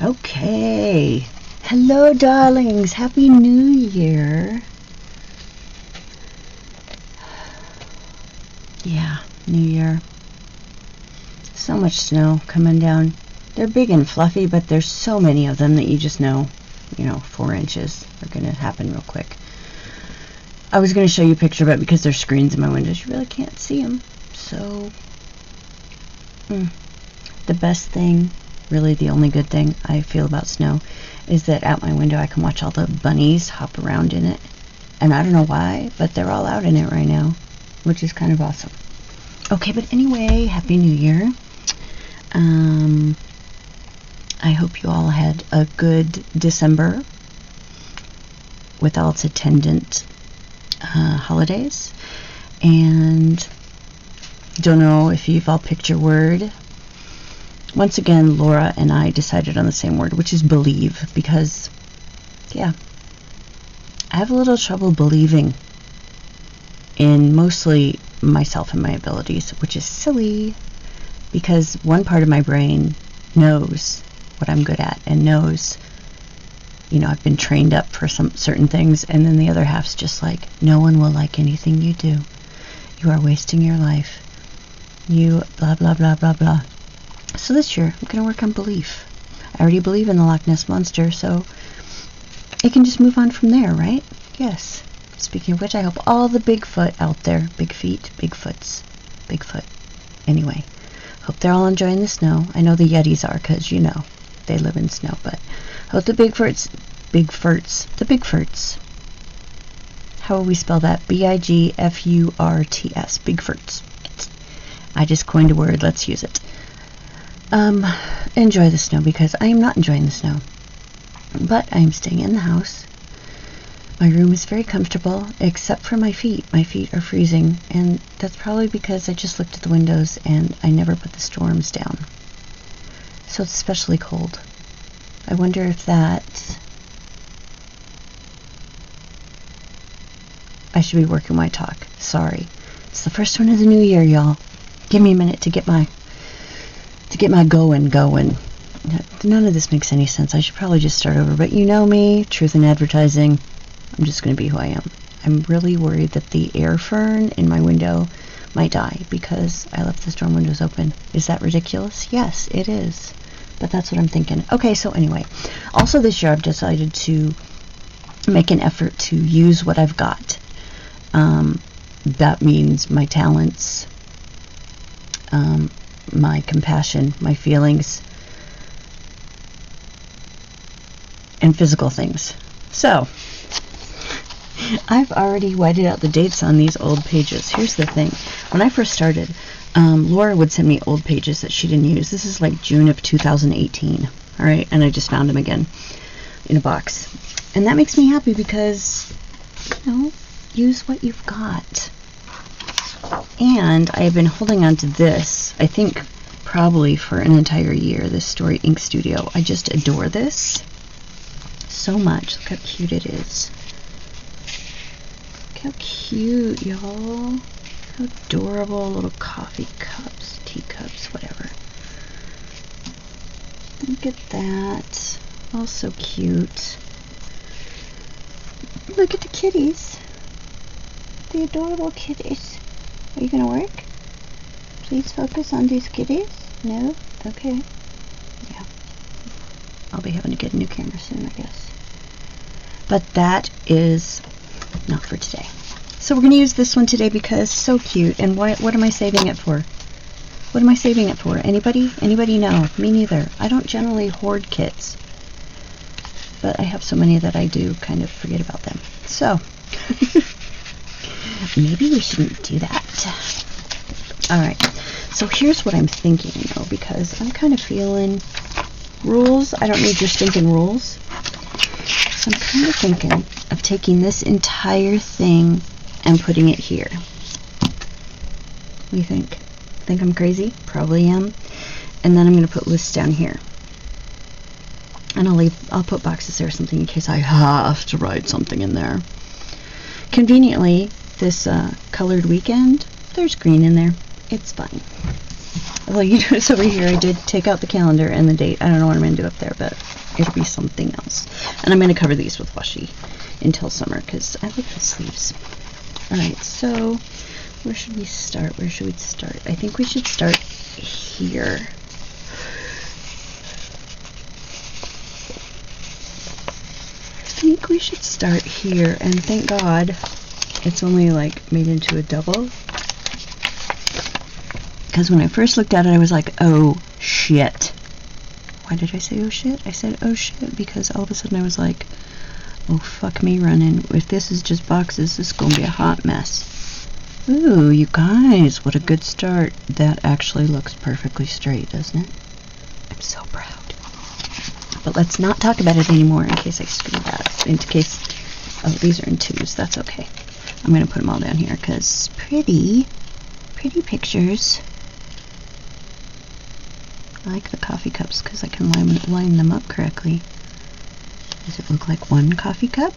Okay. Hello, darlings. Happy New Year. Yeah, New Year. So much snow coming down. They're big and fluffy, but there's so many of them that you just know, 4 inches are going to happen real quick. I was going to show you a picture of it because there's screens in my windows. You really can't see them. So, the best thing, really the only good thing I feel about snow, is that out my window I can watch all the bunnies hop around in it. And I don't know why, but they're all out in it right now, which is kind of awesome. Okay, but anyway, Happy New Year. I hope you all had a good December with all its attendant holidays. And don't know if you've all picked your word. Once again, Laura and I decided on the same word, which is believe, because, I have a little trouble believing in mostly myself and my abilities, which is silly, because one part of my brain knows what I'm good at and knows, I've been trained up for some certain things, and then the other half's just like, no one will like anything you do. You are wasting your life. You blah, blah, blah, blah, blah. So this year, I'm going to work on belief. I already believe in the Loch Ness Monster, so it can just move on from there, right? Yes. Speaking of which, I hope all the Bigfoot out there, big feet, Bigfoot. Anyway, hope they're all enjoying the snow. I know the Yetis are, because, they live in snow, but hope the Bigfurts, how will we spell that? Bigfurts, Bigfurts. I just coined a word, let's use it. Enjoy the snow, because I am not enjoying the snow. But I am staying in the house. My room is very comfortable, except for my feet. My feet are freezing, and that's probably because I just looked at the windows and I never put the storms down. So it's especially cold. I wonder if I should be working my talk. Sorry. It's the first one of the new year, y'all. Give me a minute to get my going. None of this makes any sense. I should probably just start over. But you know me, truth in advertising. I'm just going to be who I am. I'm really worried that the air fern in my window might die because I left the storm windows open. Is that ridiculous? Yes, it is. But that's what I'm thinking. Okay, so anyway. Also this year I've decided to make an effort to use what I've got. That means my talents, my compassion, my feelings, and physical things. So, I've already whited out the dates on these old pages. Here's the thing. When I first started, Laura would send me old pages that she didn't use. This is like June of 2018. Alright, and I just found them again in a box. And that makes me happy because, use what you've got. And I have been holding on to this, I think probably for an entire year, this Story Ink Studio. I just adore this so much. Look how cute it is. Look how cute, y'all. How adorable. Little coffee cups, teacups, whatever. Look at that. All so cute. Look at the kitties. The adorable kitties. Are you going to work? Please focus on these kitties. No? Okay. Yeah. I'll be having to get a new camera soon, I guess. But that is not for today. So we're going to use this one today because it's so cute. And what am I saving it for? What am I saving it for? Anybody? Anybody know? Me neither. I don't generally hoard kits. But I have so many that I do kind of forget about them. So, maybe we shouldn't do that. Alright, so here's what I'm thinking, though, because I'm kind of feeling rules. I don't need your stinking rules. So I'm kind of thinking of taking this entire thing and putting it here. What do you think? Think I'm crazy? Probably am. And then I'm going to put lists down here. And I'll put boxes there or something in case I have to write something in there. Conveniently, this colored weekend, there's green in there. It's fine. Well, you notice over here I did take out the calendar and the date. I don't know what I'm going to do up there, but It'll be something else. And I'm going to cover these with washi until summer because I like the sleeves. Alright, so where should we start? Where should we start? I think we should start here. I think we should start here, and thank God it's only like made into a double. Because when I first looked at it, I was like, oh shit. Why did I say oh shit? I said oh shit because all of a sudden I was like, oh fuck me running. If this is just boxes, this is going to be a hot mess. Ooh, you guys, what a good start. That actually looks perfectly straight, doesn't it? I'm so proud. But let's not talk about it anymore in case I screw that. In case, oh, these are in twos. That's okay. I'm going to put them all down here because pretty pictures. I like the coffee cups because I can line them up correctly. Does it look like one coffee cup?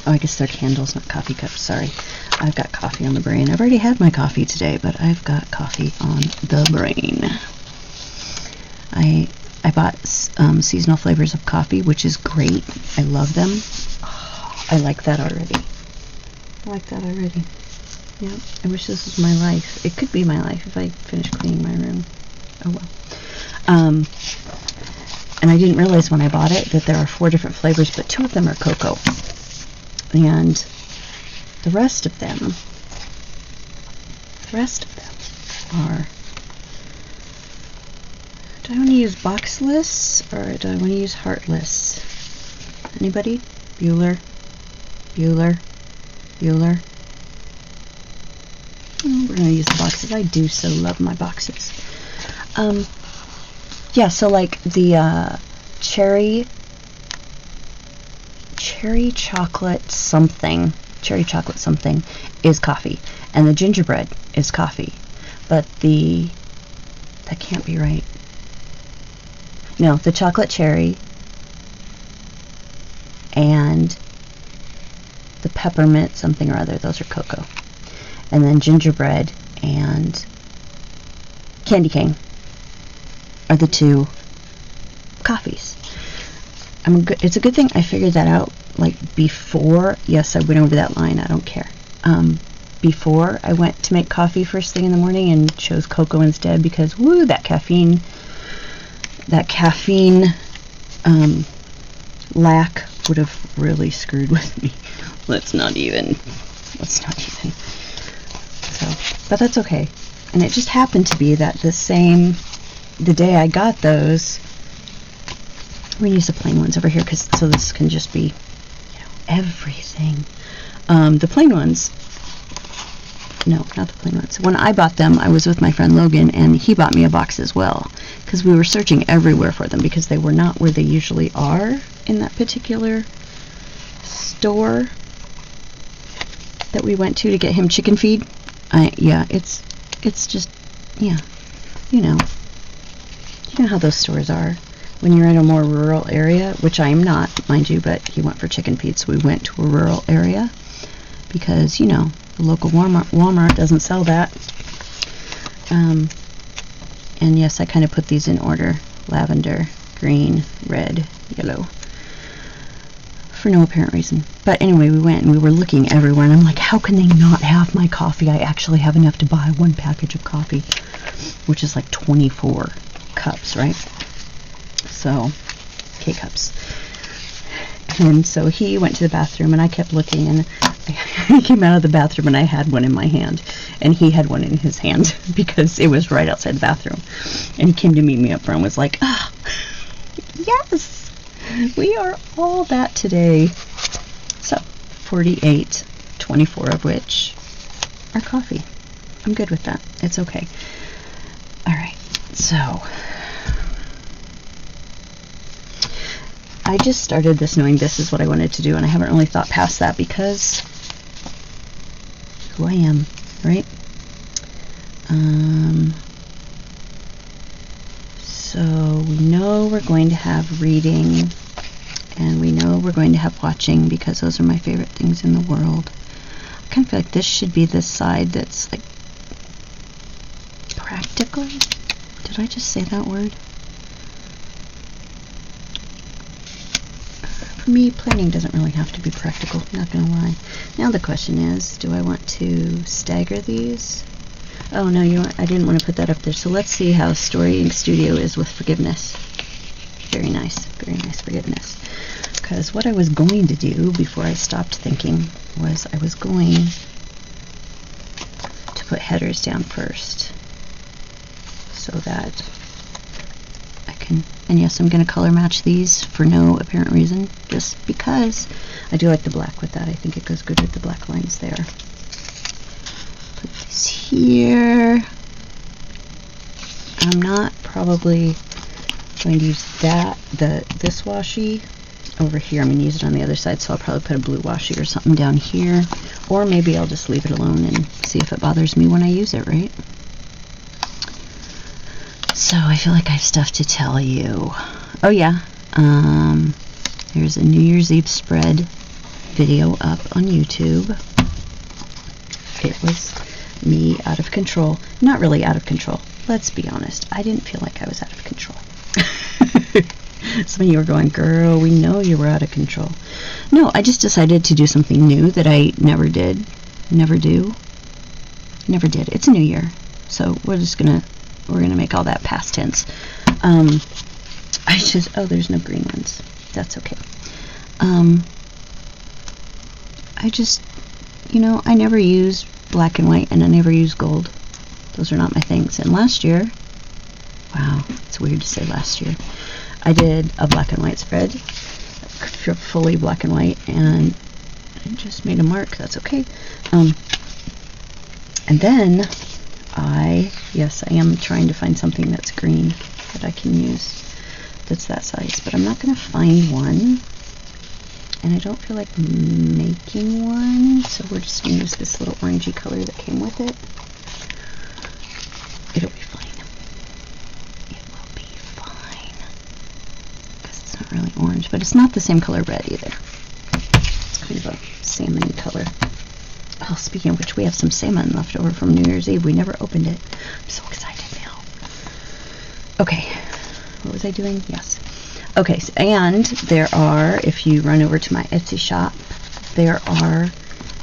Oh, I guess they're candles, not coffee cups. Sorry. I've got coffee on the brain. I've already had my coffee today, but I've got coffee on the brain. I bought seasonal flavors of coffee, which is great. I love them. Oh, I like that already. Yeah, I wish this was my life. It could be my life if I finish cleaning my room. Oh well. And I didn't realize when I bought it that there are 4 different flavors, but 2 of them are cocoa. And the rest of them are... Do I want to use boxless or do I want to use heartless? Anybody? Bueller? Oh, we're going to use the boxes. I do so love my boxes. Yeah, so like the cherry chocolate something is coffee, and the gingerbread is coffee, but that can't be right. No, the chocolate cherry and the peppermint something or other, those are cocoa. And then gingerbread and candy cane are the 2 coffees. It's a good thing I figured that out like before. Yes, I went over that line. I don't care. Before I went to make coffee first thing in the morning and chose cocoa instead because woo, that caffeine lack would have really screwed with me. Let's not even. So, but that's okay. And it just happened to be that the day I got those, we use the plain ones over here so this can just be, everything. The plain ones, no, not the plain ones. When I bought them, I was with my friend Logan, and he bought me a box as well, because we were searching everywhere for them, because they were not where they usually are in that particular store that we went to get him chicken feed. It's just, yeah, you know how those stores are when you're in a more rural area, which I am not, mind you, but he went for chicken feed, so we went to a rural area because, the local Walmart doesn't sell that. And yes, I kind of put these in order: lavender, green, red, yellow, for no apparent reason. But anyway, we went and we were looking everywhere, and I'm like, how can they not have my coffee? I actually have enough to buy 1 package of coffee, which is like 24 cups, right? So, K-cups. And so he went to the bathroom, and I kept looking, and I came out of the bathroom, and I had one in my hand, and he had one in his hand, because it was right outside the bathroom. And he came to meet me up front and was like, yes, we are all that today. So, 48, 24 of which are coffee. I'm good with that. It's okay. Alright, so I just started this knowing this is what I wanted to do, and I haven't really thought past that because who I am, right? So we know we're going to have reading, and we know we're going to have watching because those are my favorite things in the world. I kind of feel like this should be this side that's like practical. Did I just say that word? for me, planning doesn't really have to be practical, not gonna lie. Now the question is, do I want to stagger these? Oh no, you know what? I didn't want to put that up there. So let's see how Storying Studio is with forgiveness. Very nice forgiveness. Because what I was going to do before I stopped thinking was I was going to put headers down first so that I can, and yes, I'm going to color match these for no apparent reason, just because I do like the black with that. I think it goes good with the black lines there. Put this here. I'm not probably going to use this washi over here. I'm going to use it on the other side, so I'll probably put a blue washi or something down here, or maybe I'll just leave it alone and see if it bothers me when I use it, right? So I feel like I have stuff to tell you. Oh yeah, there's a New Year's Eve spread video up on YouTube. It was me out of control. Not really out of control. Let's be honest. I didn't feel like I was out of control. Some of you are going, girl, we know you were out of control. No, I just decided to do something new that I never did. Never do. Never did. It's a new year. So we're gonna make all that past tense. There's no green ones. That's okay. I just, I never use black and white, and I never use gold. Those are not my things. And last year, wow, it's weird to say last year, I did a black and white spread, fully black and white, and I just made a mark. That's okay. And then I am trying to find something that's green that I can use that's that size, but I'm not going to find one, and I don't feel like making one, so we're just going to use this little orangey color that came with it. It'll be fine. It will be fine. Because it's not really orange, but it's not the same color red either. It's kind of a salmon color. Oh, speaking of which, we have some salmon left over from New Year's Eve. We never opened it. I'm so excited now. Okay. What was I doing? Yes. Okay, and there are, if you run over to my Etsy shop, there are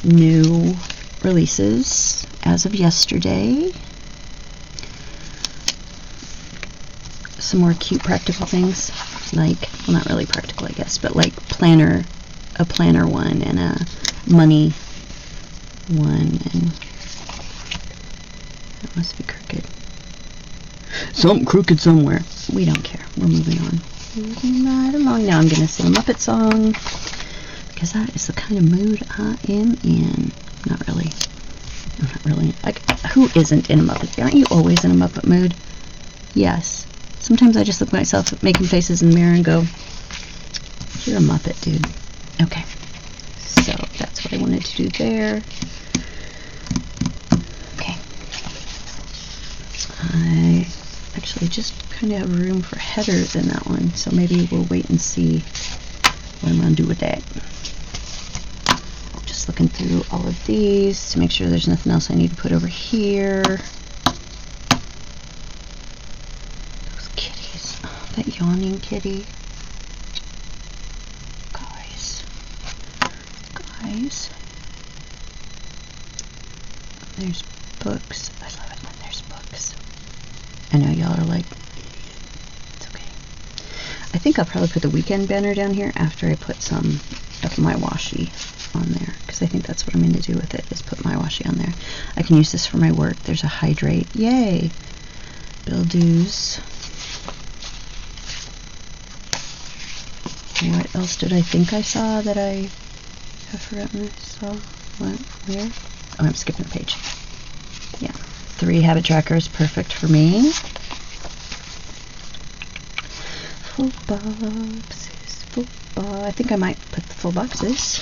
new releases as of yesterday. Some more cute practical things, like, well, not really practical, I guess, but like a planner one and a money one, and that must be crooked. Something crooked somewhere. We don't care. We're moving on. Moving right along. Now I'm going to sing a Muppet song, because that is the kind of mood I am in. Not really. I'm not really. Like, who isn't in a Muppet? Aren't you always in a Muppet mood? Yes. Sometimes I just look at myself making faces in the mirror and go, you're a Muppet, dude. Okay. So that's what I wanted to do there. Okay. I actually just kind of have room for headers in that one, so maybe we'll wait and see what I'm going to do with that. I'm just looking through all of these to make sure there's nothing else I need to put over here. Those kitties. Oh, that yawning kitty. Guys. There's books. I love it when there's books. I know y'all are like, it's okay. I think I'll probably put the weekend banner down here after I put some of my washi on there, because I think that's what I'm going to do with it, is put my washi on there. I can use this for my work. There's a hydrate. Yay! Bill dues. What else did I think I saw that I have forgotten I saw? What? Where? Oh, I'm skipping a page. Yeah. 3 habit trackers, perfect for me. Full boxes, I think I might put the full boxes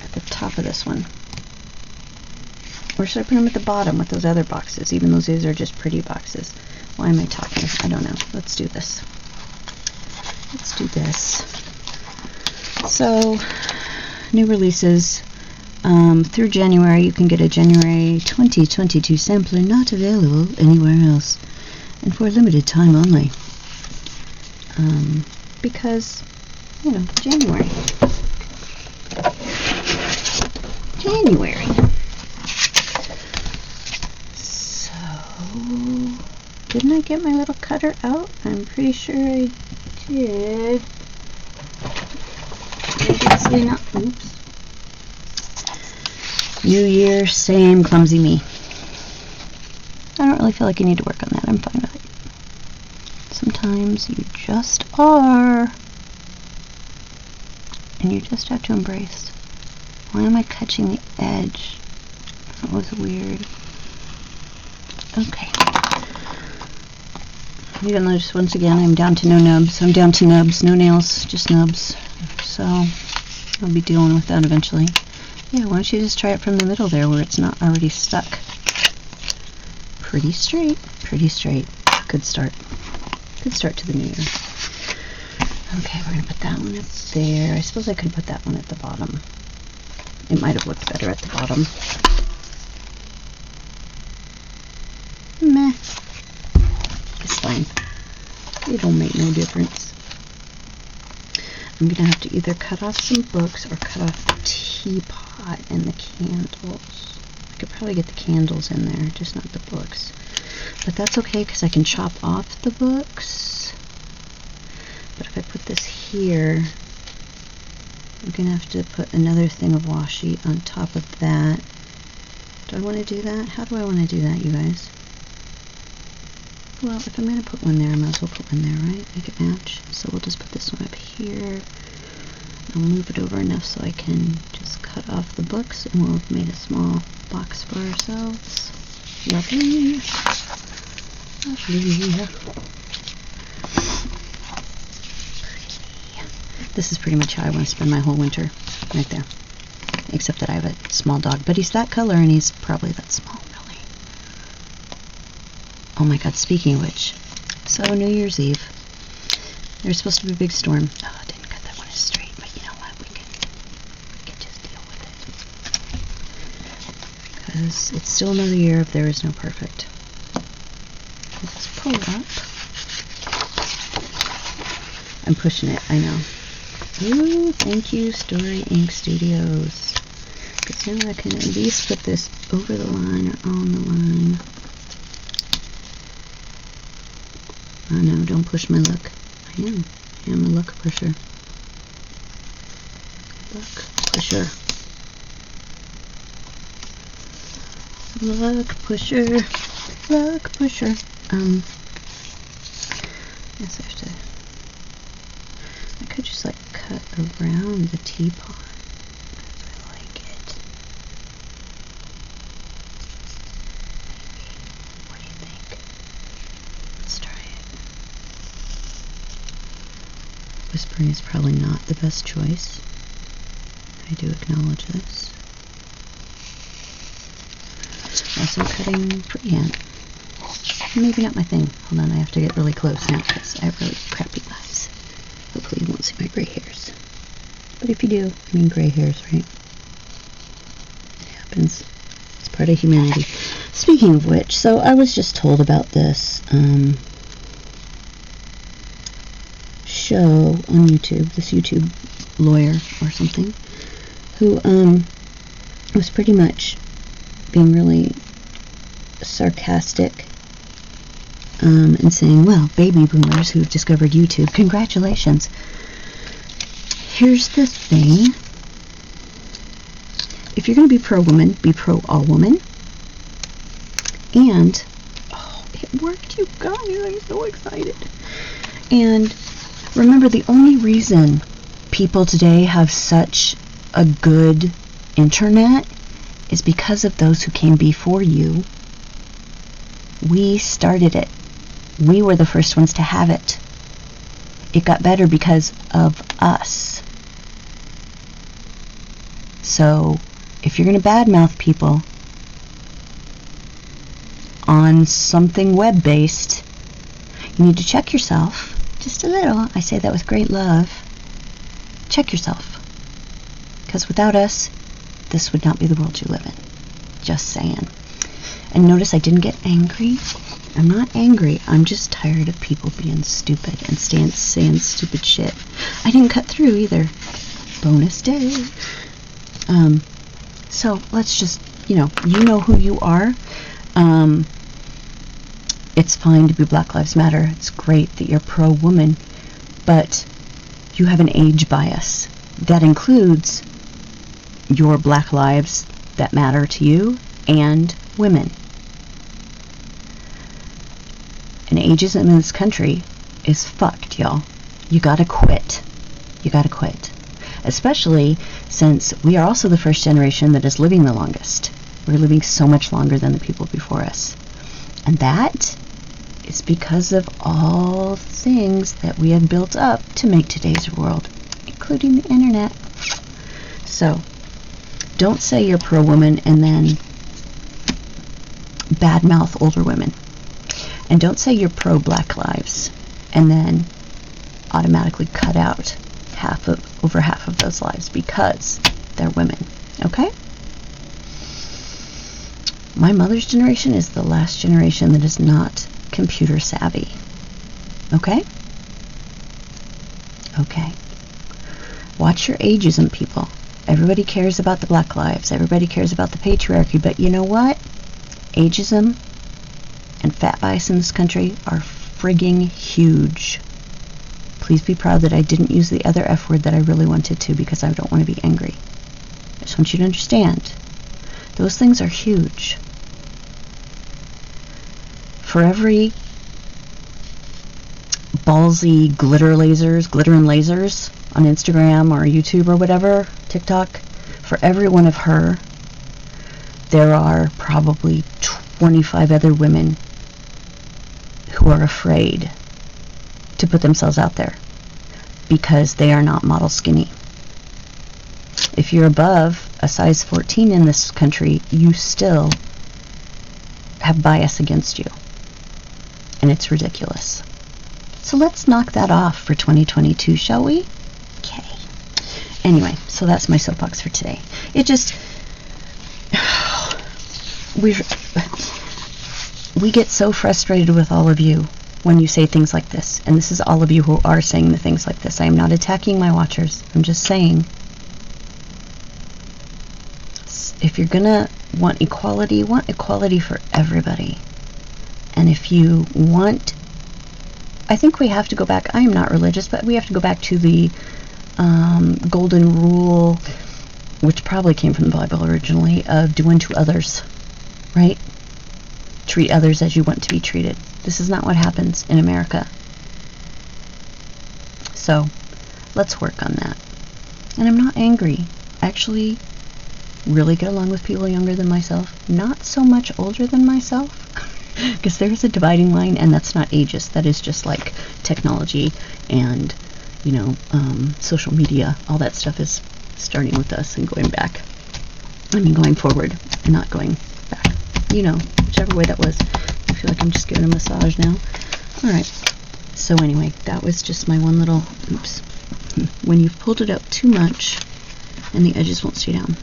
at the top of this one. Or should I put them at the bottom with those other boxes, even though these are just pretty boxes? Why am I talking? I don't know. Let's do this. Let's do this. So, new releases. Through January, you can get a January 2022 sampler not available anywhere else, and for a limited time only. Because you know, January. So, didn't I get my little cutter out? I'm pretty sure I did. Obviously not. Oops. New Year, same clumsy me. I don't really feel like you need to work on that. I'm fine with it. Sometimes you just are. And you just have to embrace. Why am I catching the edge? That was weird. Okay. You'll notice once again I'm down to no nubs. I'm down to nubs, no nails, just nubs. So I'll be dealing with that eventually. Yeah, why don't you just try it from the middle there where it's not already stuck. Pretty straight, pretty straight. Good start. Good start to the new year. Okay, we're going to put that one up there. I suppose I could put that one at the bottom. It might have looked better at the bottom. Meh. It's fine. It don't make no difference. I'm going to have to either cut off some books or cut off the teapot and the candles. I could probably get the candles in there, just not the books. But that's okay because I can chop off the books. But if I put this here, I'm going to have to put another thing of washi on top of that. Do I want to do that? How do I want to do that, you guys? Well, if I'm going to put one there, I might as well put one there, right? Make it match. So we'll just put this one up here. I'll move it over enough so I can just cut off the books, and we'll have made a small box for ourselves. Lovely. Lovely. This is pretty much how I want to spend my whole winter, right there. Except that I have a small dog, but he's that color and he's probably that small, really. Oh my god, speaking of which, so New Year's Eve, there's supposed to be a big storm. Oh, I didn't cut that one as straight, but you know what, we can just deal with it. Because it's still another year if there is no perfect. Let's pull up. I'm pushing it, I know. Ooh, thank you, Story Ink Studios. Because now I can at least put this over the line or on the line. Oh no, don't push my luck. I am a luck pusher. Luck pusher. Luck pusher. Luck pusher. Yes, I have to. I could just like cut around the teapot. I like it. What do you think? Let's try it. Whispering is probably not the best choice. I do acknowledge this. Also cutting freehand. Maybe not my thing. Hold on, I have to get really close now because I have really crappy eyes. Hopefully you won't see my gray hairs. But if you do, I mean gray hairs, right? It happens. It's part of humanity. Speaking of which, so I was just told about this show on YouTube, this YouTube lawyer or something, who was pretty much being really sarcastic and saying, well, baby boomers who've discovered YouTube, congratulations. Here's the thing. If you're going to be pro-woman, be pro-all-woman. And, oh, it worked, you guys. I'm so excited. And remember, the only reason people today have such a good internet is because of those who came before you. We started it. We were the first ones to have it. It got better because of us. So, if you're going to badmouth people on something web-based, you need to check yourself. Just a little. I say that with great love. Check yourself. Because without us, this would not be the world you live in. Just saying. And notice I didn't get angry. I'm not angry. I'm just tired of people being stupid and saying stupid shit. I didn't cut through either. Bonus day. So let's just, you know who you are. It's fine to be Black Lives Matter. It's great that you're pro-woman, but you have an age bias. That includes your Black lives that matter to you and women. And ageism in this country is fucked, y'all. You gotta quit. You gotta quit. Especially since we are also the first generation that is living the longest. We're living so much longer than the people before us. And that is because of all the things that we have built up to make today's world, including the internet. So, don't say you're pro-woman and then badmouth older women. And don't say you're pro-Black lives and then automatically cut out over half of those lives because they're women. Okay? My mother's generation is the last generation that is not computer savvy. Okay? Okay. Watch your ageism, people. Everybody cares about the Black lives. Everybody cares about the patriarchy. But you know what? Ageism and fat bias in this country are frigging huge. Please be proud that I didn't use the other F word that I really wanted to because I don't want to be angry. I just want you to understand. Those things are huge. For every ballsy glitter and lasers on Instagram or YouTube or whatever, TikTok, for every one of her, there are probably 25 other women who are afraid to put themselves out there because they are not model skinny. If you're above a size 14 in this country, you still have bias against you. And it's ridiculous. So let's knock that off for 2022, shall we? Okay. Anyway, so that's my soapbox for today. It just... We get so frustrated with all of you when you say things like this. And this is all of you who are saying the things like this. I am not attacking my watchers. I'm just saying, if you're gonna want equality for everybody. And if you want, I think we have to go back, I am not religious, but we have to go back to the golden rule, which probably came from the Bible originally, of do unto others, right? Treat others as you want to be treated. This is not what happens in America. So, let's work on that. And I'm not angry. I actually really get along with people younger than myself. Not so much older than myself. Because there's a dividing line, and that's not ageist. That is just like technology and, social media. All that stuff is starting with us and going back. Going forward and not going back. Whichever way that was. I feel like I'm just giving a massage now. Alright. So anyway, that was just my one little, oops. When you've pulled it up too much and the edges won't stay down.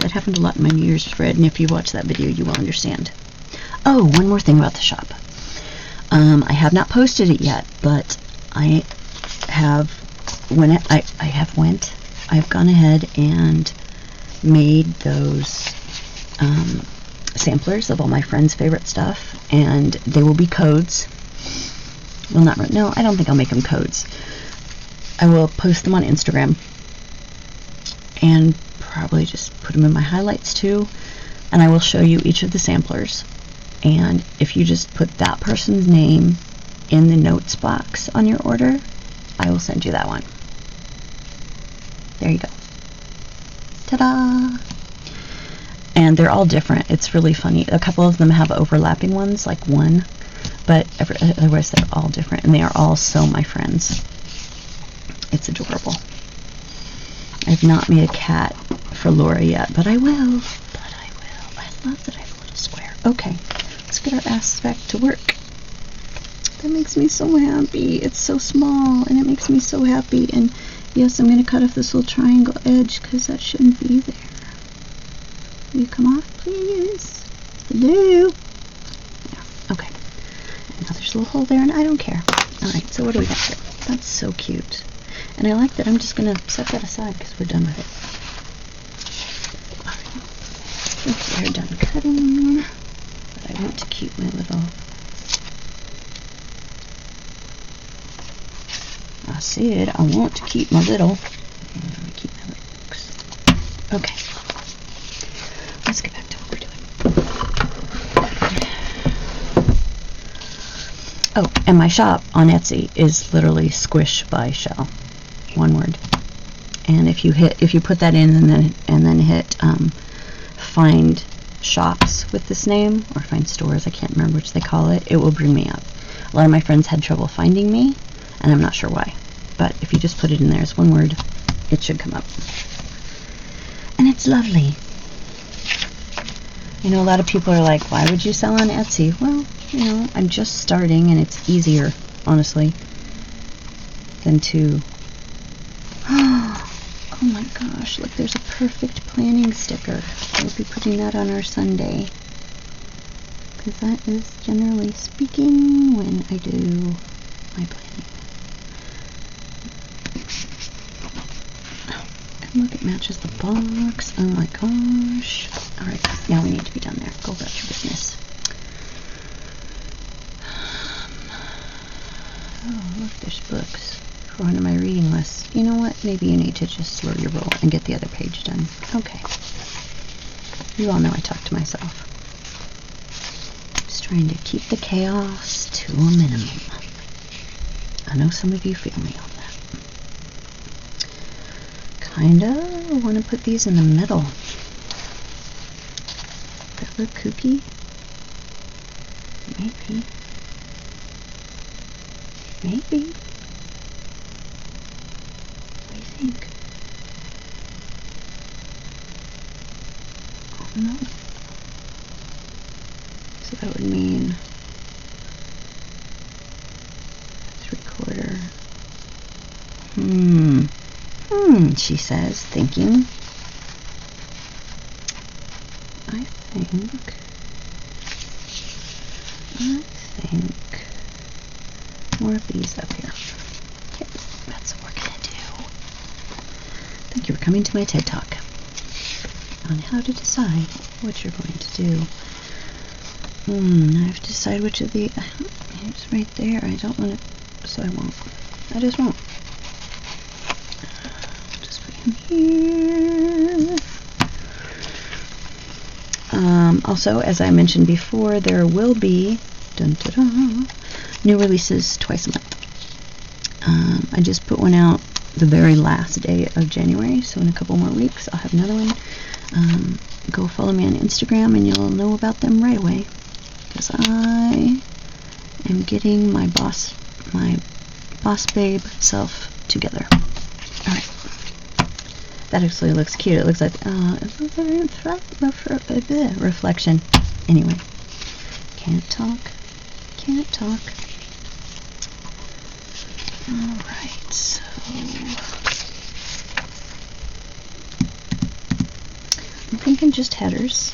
That happened a lot in my New Year's spread, and if you watch that video, you will understand. Oh, one more thing about the shop. I have not posted it yet, but I have, I've gone ahead and made those samplers of all my friends' favorite stuff, and they will be codes. Well, no, I don't think I'll make them codes. I will post them on Instagram, and probably just put them in my highlights too, and I will show you each of the samplers. And if you just put that person's name in the notes box on your order, I will send you that one. There you go. Ta-da! And they're all different. It's really funny. A couple of them have overlapping ones, like one, but otherwise they're all different, and they are all so my friends. It's adorable. I've not made a cat for Laura yet, but I will. I love that I have a little square. Okay. Let's get our ass back to work. That makes me so happy. It's so small, and it makes me so happy. And yes, I'm going to cut off this little triangle edge, because that shouldn't be there. Will you come off, please? Hello? Yeah. Okay. there's a little hole there, and I don't care. Alright, so what do we got here? That's so cute. And I like that. I'm just going to set that aside because we're done with it. Oops, they're done cutting. But I want to keep my little... I said I want to keep my little... keep my little books. Okay. Let's get back to what we're doing. Oh, and my shop on Etsy is literally Squish by Shell. One word. And if you put that in and then hit find shops with this name, or find stores, I can't remember which they call it, it will bring me up. A lot of my friends had trouble finding me, and I'm not sure why. But if you just put it in there as one word, it should come up. And it's lovely. You know, a lot of people are like, why would you sell on Etsy? Well, you know, I'm just starting, and it's easier, honestly, than to... Oh my gosh, look, there's a perfect planning sticker. We'll be putting that on our Sunday. Because that is, generally speaking, when I do my planning. And look, it matches the box. Oh my gosh. Alright, now we need to be done there. Go about your business. Oh, look, there's books for one of my reading lists. You know what? Maybe you need to just slow your roll and get the other page done. Okay. You all know I talk to myself. Just trying to keep the chaos to a minimum. I know some of you feel me on that. Kinda want to put these in the middle. That look kooky? Maybe. Maybe. What do you think? Oh no. So that would mean 3/4. She says, thinking. I think more of these up here. Okay, that's what we're gonna do. Thank you for coming to my TED Talk on how to decide what you're going to do. I have to decide which of the... It's right there. I don't want to... So I won't. I just won't. Just put him here. Also, as I mentioned before, there will be new releases twice a month. I just put one out the very last day of January, so in a couple more weeks I'll have another one. Go follow me on Instagram and you'll know about them right away, because I am getting my boss babe self together. Alright. That actually looks cute. It looks like reflection. Anyway. Can't talk. Alright, so I'm thinking just headers.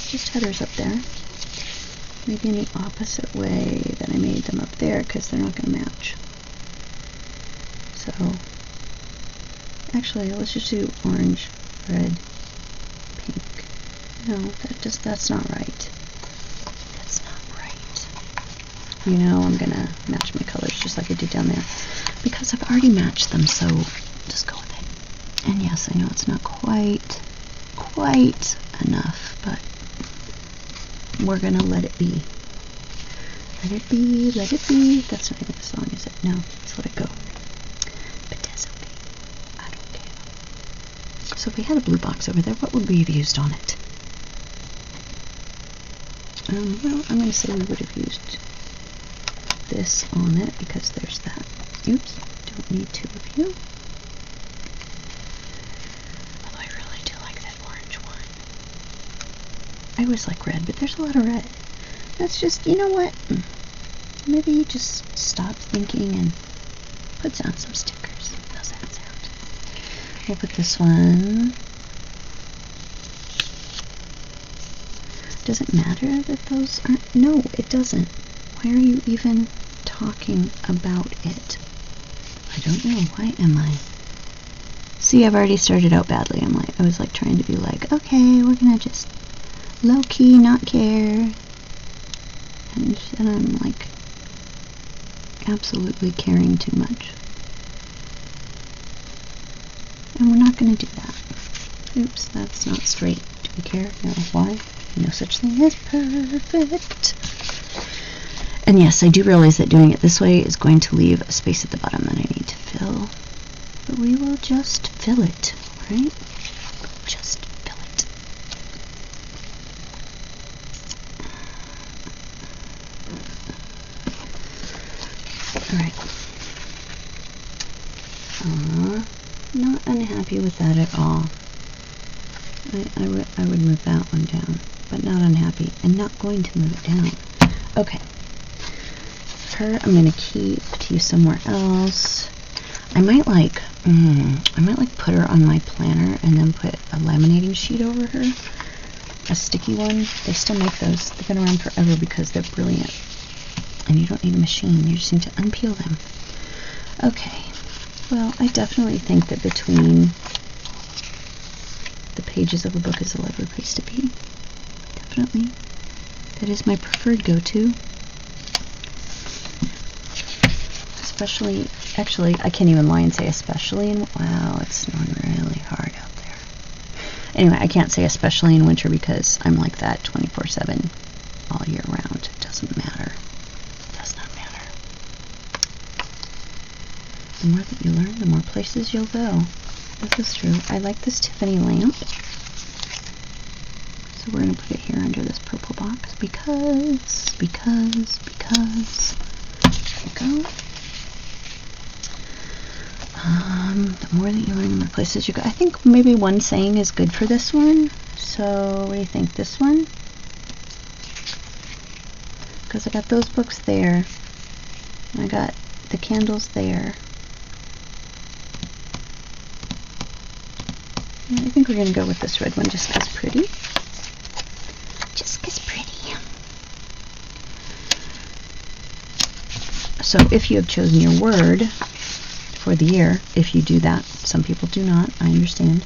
Just headers up there. Maybe in the opposite way that I made them up there, because they're not going to match. So, actually, let's just do orange, red, pink. No, that's not right. That's not right. You know, I'm going to match my colors just like I did down there, because I've already matched them, so just go with it. And yes, I know it's not quite enough, but we're gonna let it be. Let it be. That's not even a song, is it? No, let's let it go. But that's okay. I don't care. So if we had a blue box over there, what would we have used on it? Well, I'm gonna say we would have used this on it, because there's that. Oops, don't need two of you. Although I really do like that orange one. I always like red, but there's a lot of red. That's just, you know what? Maybe you just stop thinking and put down some stickers. How's that sound? We'll put this one. Does it matter that those aren't? No, it doesn't. Why Why are you even talking about it? I don't know. Why am I? See, I've already started out badly. I was like trying to be like, okay, we're gonna just low-key not care. And instead I'm like absolutely caring too much. And we're not gonna do that. Oops, that's not straight. Do we care? No. Why? No such thing as perfect. And yes, I do realize that doing it this way is going to leave a space at the bottom that I need to fill. But we will just fill it, right? Just fill it. Alright. Not unhappy with that at all. I would move that one down, but not unhappy, and not going to move it down. Okay. Her, I'm going to keep to you somewhere else. I might like put her on my planner and then put a laminating sheet over her. A sticky one. They still make those. They've been around forever because they're brilliant. And you don't need a machine. You just need to unpeel them. Okay. Well, I definitely think that between the pages of a book is a lovely place to be. Definitely. That is my preferred go-to. Especially, actually, I can't even lie and say especially in, wow, it's snowing really hard out there. Anyway, I can't say especially in winter because I'm like that 24/7 all year round. It doesn't matter. It does not matter. The more that you learn, the more places you'll go. This is true. I like this Tiffany lamp. So we're going to put it here under this purple box because, there we go. The more that you learn, the more places you go. I think maybe one saying is good for this one. So, what do you think? This one? Because I got those books there. I got the candles there. Yeah, I think we're going to go with this red one just because pretty. Just because pretty. So, if you have chosen your word for the year, if you do that. Some people do not. I understand.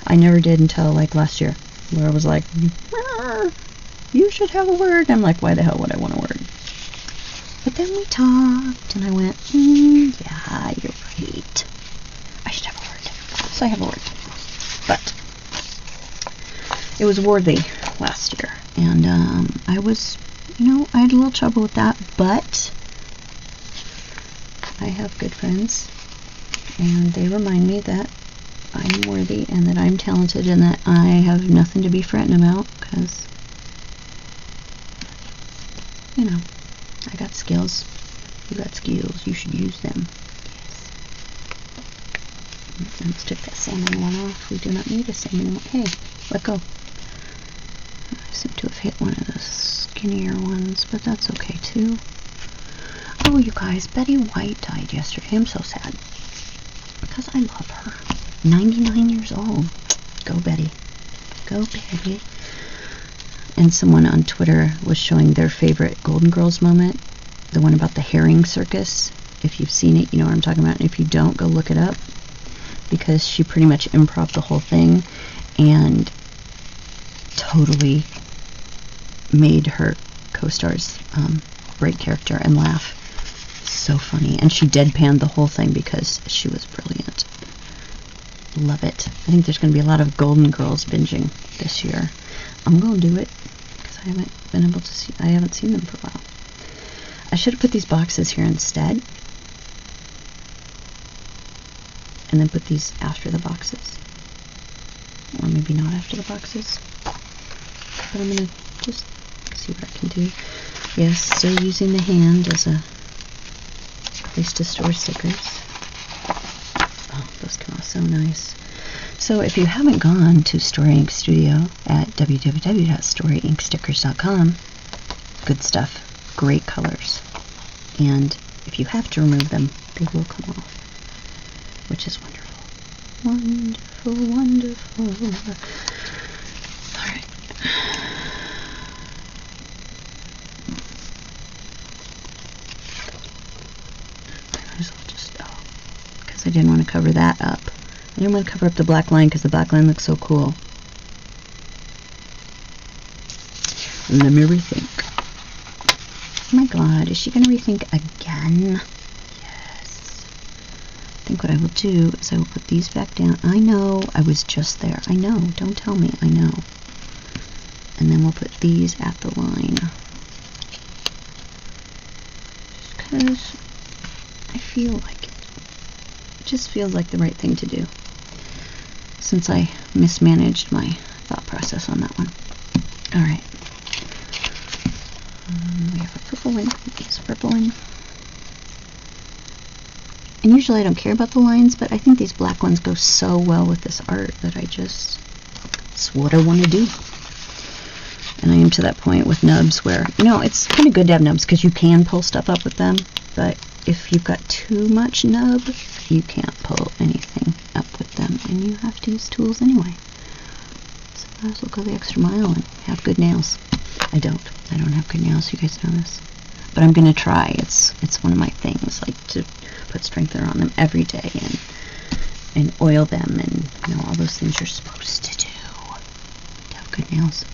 I never did until like last year, where I was like, you should have a word. I'm like, why the hell would I want a word? But then we talked, and I went, yeah, you're right. I should have a word. So I have a word. But it was worthy last year, and I was, I had a little trouble with that, but I have good friends. And they remind me that I'm worthy and that I'm talented and that I have nothing to be fretting about because, I got skills. You got skills. You should use them. Yes. Let's take that salmon one off. We do not need a salmon one. Hey, let go. I seem to have hit one of the skinnier ones, but that's okay too. Oh, you guys, Betty White died yesterday. I'm so sad. Because I love her. 99 years old. Go Betty. Go Betty. And someone on Twitter was showing their favorite Golden Girls moment. The one about the herring circus. If you've seen it, you know what I'm talking about. And if you don't, go look it up. Because she pretty much improv the whole thing. And totally made her co-stars break character and laugh. So funny. And she deadpanned the whole thing because she was brilliant. Love it. I think there's going to be a lot of Golden Girls binging this year. I'm going to do it because I haven't been able to see, I haven't seen them for a while. I should have put these boxes here instead. And then put these after the boxes. Or maybe not after the boxes. But I'm going to just see what I can do. Yes, still using the hand as a place to store stickers. Oh, those come out so nice. So if you haven't gone to Story Ink Studio at www.storyinkstickers.com, good stuff, great colors. And if you have to remove them, they will come off, which is wonderful. Wonderful, wonderful. Alright. because I didn't want to cover that up. I didn't want to cover up the black line because the black line looks so cool. Let me rethink. Oh my god, is she going to rethink again? Yes. I think what I will do is I will put these back down. I know, I was just there. I know, don't tell me, I know. And then we'll put these at the line. Just because I feel like it. It just feels like the right thing to do. Since I mismanaged my thought process on that one. Alright. We have a purple one. It's a purple one. And usually I don't care about the lines, but I think these black ones go so well with this art that it's what I want to do. And I am to that point with nubs where, it's kind of good to have nubs because you can pull stuff up with them, but if you've got too much nub, you can't pull anything up with them, and you have to use tools anyway. So I might as well go the extra mile and have good nails. I don't have good nails, you guys know this. But I'm going to try. It's one of my things, like to put strengthener on them every day and oil them and, all those things you're supposed to do to have good nails.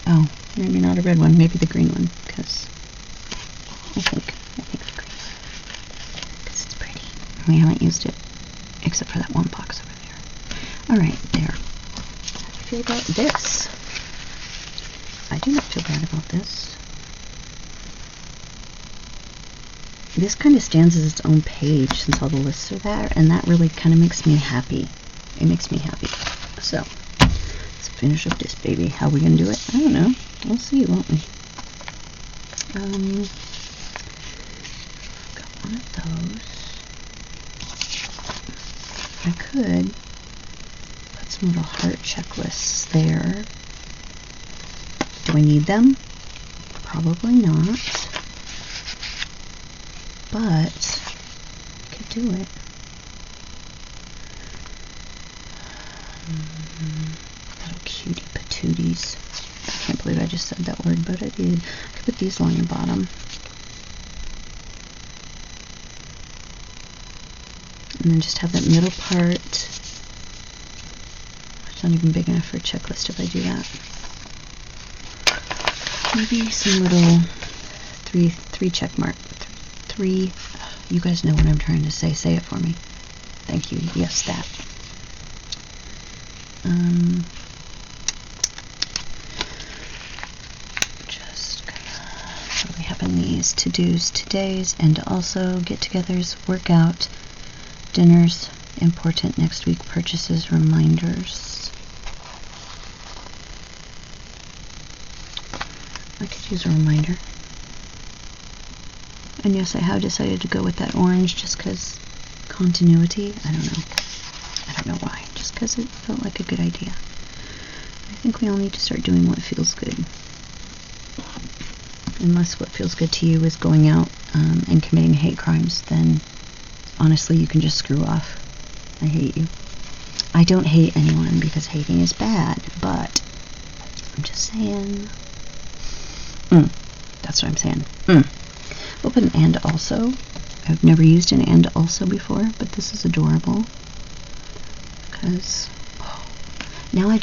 Oh, maybe not a red one, maybe the green one, because I think the green one, because it's pretty. We haven't used it, except for that one box over there. Alright, there. How do you feel about this? I do not feel bad about this. This kind of stands as its own page since all the lists are there, and that really kind of makes me happy. It makes me happy. So, let's finish up this baby. How are we going to do it? I don't know. We'll see, won't we? Got one of those. I could put some little heart checklists there. Do I need them? Probably not. But I could do it. Little cutie patooties. I can't believe I just said that word, but I did. I could put these along the bottom. And then just have that middle part. It's not even big enough for a checklist if I do that. Maybe some little three check mark. Three. You guys know what I'm trying to say. Say it for me. Thank you. Yes, that. Just gonna really having these to-dos, todays, and also get-togethers, workout, dinners, important next week purchases, reminders. I could use a reminder. And yes, I have decided to go with that orange just because continuity. I don't know. I don't know why. Just because it felt like a good idea. I think we all need to start doing what feels good. Unless what feels good to you is going out and committing hate crimes, then honestly you can just screw off. I hate you. I don't hate anyone because hating is bad, but I'm just saying. That's what I'm saying. We'll put an and also. I've never used an and also before, but this is adorable. Because now I